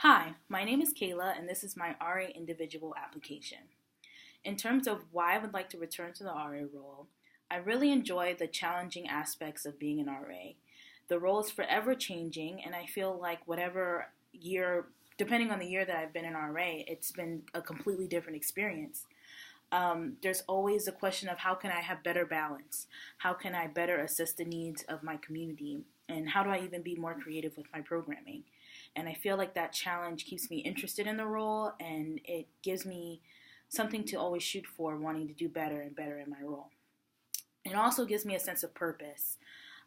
Hi, my name is Kayla, and this is my RA individual application. In terms of why I would like to return to the RA role, I really enjoy the challenging aspects of being an RA. The role is forever changing, and I feel like whatever year, depending on the year that I've been an RA, it's been a completely different experience. There's always a question of how can I have better balance? How can I better assist the needs of my community? And how do I even be more creative with my programming? And I feel like that challenge keeps me interested in the role, and it gives me something to always shoot for, wanting to do better and better in my role. It also gives me a sense of purpose.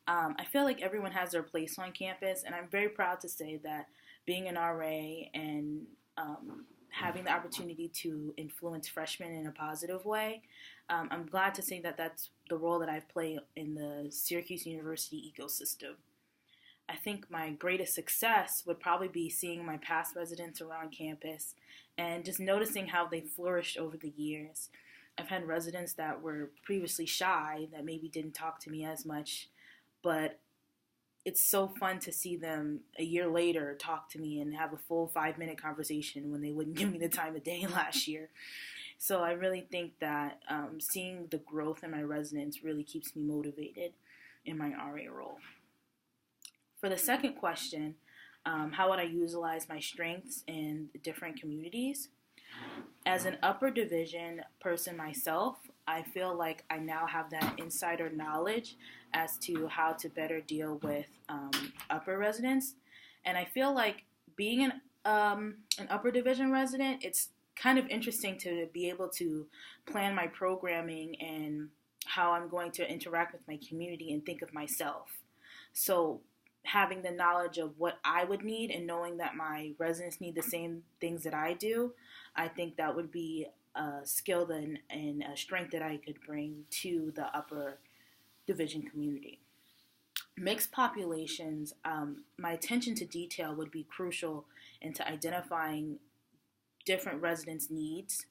I feel like everyone has their place on campus, and I'm very proud to say that being an RA and having the opportunity to influence freshmen in a positive way, I'm glad to say that that's the role that I've played in the Syracuse University ecosystem. I think my greatest success would probably be seeing my past residents around campus and just noticing how they flourished over the years. I've had residents that were previously shy, that maybe didn't talk to me as much, but it's so fun to see them a year later talk to me and have a full 5-minute conversation when they wouldn't give me the time of day last year. So I really think that seeing the growth in my residents really keeps me motivated in my RA role. For the second question, how would I utilize my strengths in different communities? As an upper division person myself, I feel like I now have that insider knowledge as to how to better deal with upper residents. And I feel like being an upper division resident, it's kind of interesting to be able to plan my programming and how I'm going to interact with my community and think of myself. So having the knowledge of what I would need and knowing that my residents need the same things that I do, I think that would be a skill and a strength that I could bring to the upper division community. Mixed populations, my attention to detail would be crucial into identifying different residents' needs,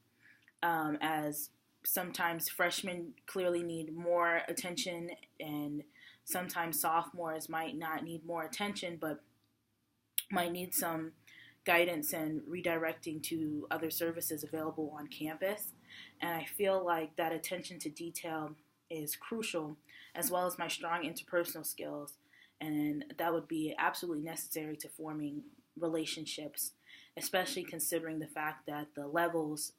as sometimes freshmen clearly need more attention, and sometimes sophomores might not need more attention, but might need some guidance and redirecting to other services available on campus. And I feel like that attention to detail is crucial, as well as my strong interpersonal skills. And that would be absolutely necessary to forming relationships, especially considering the fact that the levels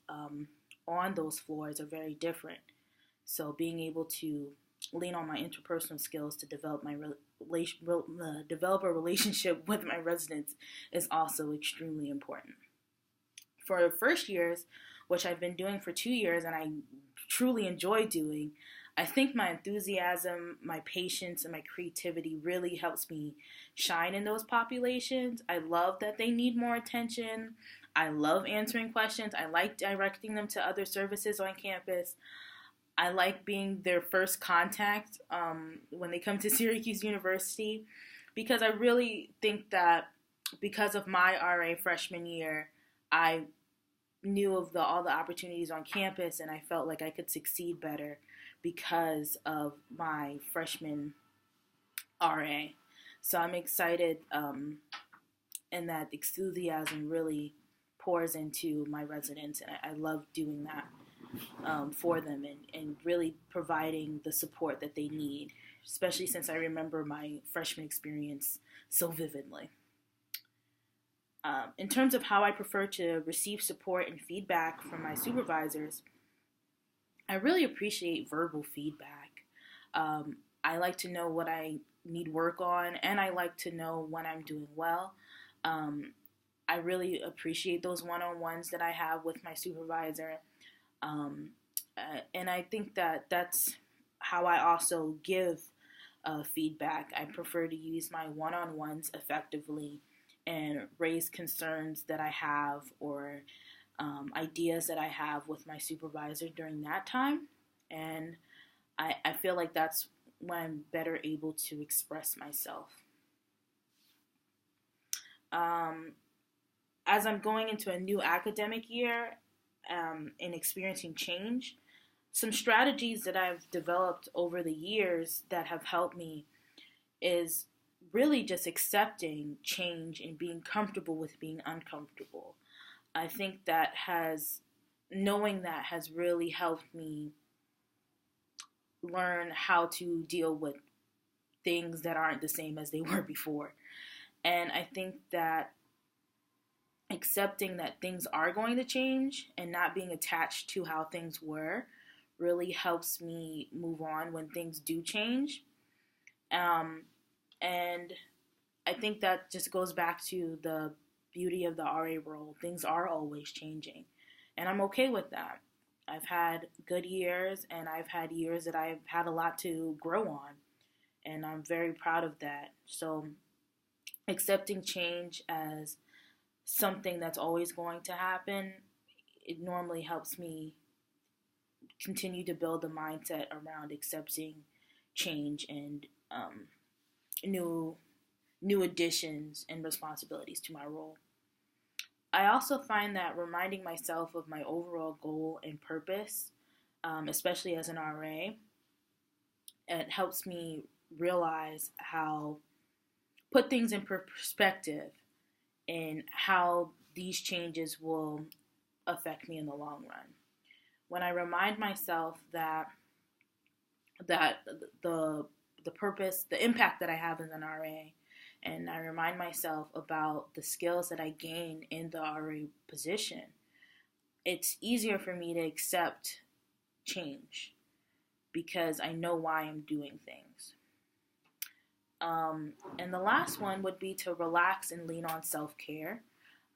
on those floors are very different. So being able to lean on my interpersonal skills to develop develop a relationship with my residents is also extremely important. For first years, which I've been doing for 2 years and I truly enjoy doing, I think my enthusiasm, my patience, and my creativity really helps me shine in those populations. I love that they need more attention. I love answering questions. I like directing them to other services on campus. I like being their first contact when they come to Syracuse University, because I really think that because of my RA freshman year, I knew of all the opportunities on campus, and I felt like I could succeed better because of my freshman RA. So I'm excited, and that enthusiasm really pours into my residents, and I love doing that for them and really providing the support that they need, especially since I remember my freshman experience so vividly. In terms of how I prefer to receive support and feedback from my supervisors, I really appreciate verbal feedback. I like to know what I need work on, and I like to know when I'm doing well. I really appreciate those one-on-ones that I have with my supervisor. And I think that that's how I also give feedback. I prefer to use my one-on-ones effectively and raise concerns that I have or ideas that I have with my supervisor during that time. And I feel like that's when I'm better able to express myself. As I'm going into a new academic year and experiencing change, some strategies that I've developed over the years that have helped me is really just accepting change and being comfortable with being uncomfortable. I think knowing that has really helped me learn how to deal with things that aren't the same as they were before. And I think that accepting that things are going to change and not being attached to how things were really helps me move on when things do change. And I think that just goes back to the beauty of the RA role. Things are always changing, and I'm okay with that. I've had good years, and I've had years that I've had a lot to grow on, and I'm very proud of that. So accepting change as something that's always going to happen, it normally helps me continue to build a mindset around accepting change and new additions and responsibilities to my role. I also find that reminding myself of my overall goal and purpose, especially as an RA, it helps me realize put things in perspective and how these changes will affect me in the long run. When I remind myself that the purpose, the impact that I have as an RA, and I remind myself about the skills that I gain in the RA position, it's easier for me to accept change because I know why I'm doing things. And the last one would be to relax and lean on self-care.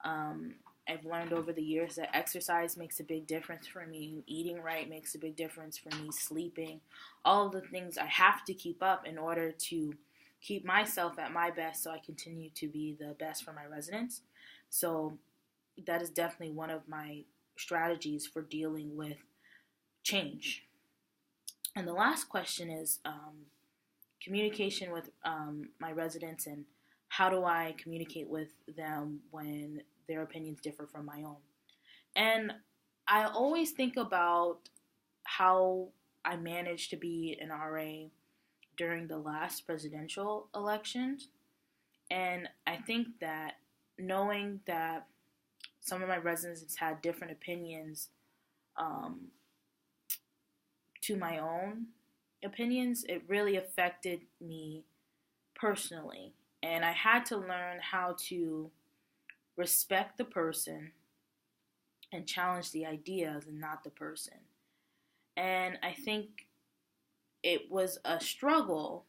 I've learned over the years that exercise makes a big difference for me. Eating right makes a big difference for me. Sleeping, all of the things I have to keep up in order to keep myself at my best so I continue to be the best for my residents. So that is definitely one of my strategies for dealing with change. And the last question is communication with my residents, and how do I communicate with them when their opinions differ from my own. And I always think about how I managed to be an RA during the last presidential elections. And I think that knowing that some of my residents had different opinions to my own opinions, it really affected me personally. And I had to learn how to respect the person and challenge the ideas and not the person. And I think it was a struggle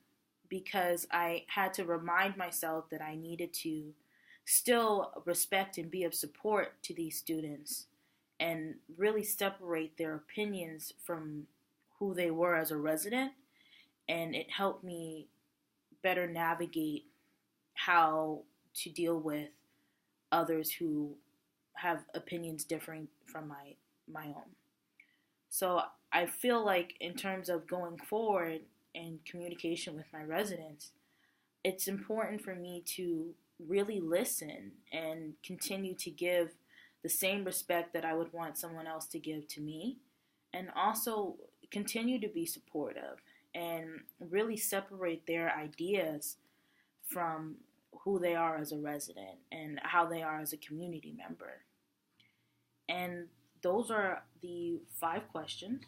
because I had to remind myself that I needed to still respect and be of support to these students and really separate their opinions from who they were as a resident. And it helped me better navigate how to deal with others who have opinions differing from my own. So I feel like in terms of going forward in communication with my residents, it's important for me to really listen and continue to give the same respect that I would want someone else to give to me, and also continue to be supportive and really separate their ideas from who they are as a resident and how they are as a community member. And those are the 5 questions.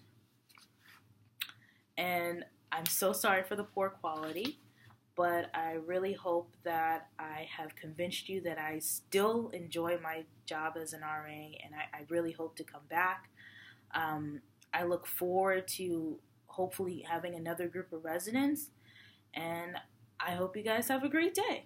And I'm so sorry for the poor quality, but I really hope that I have convinced you that I still enjoy my job as an RA, and I really hope to come back. I look forward to hopefully having another group of residents, and I hope you guys have a great day.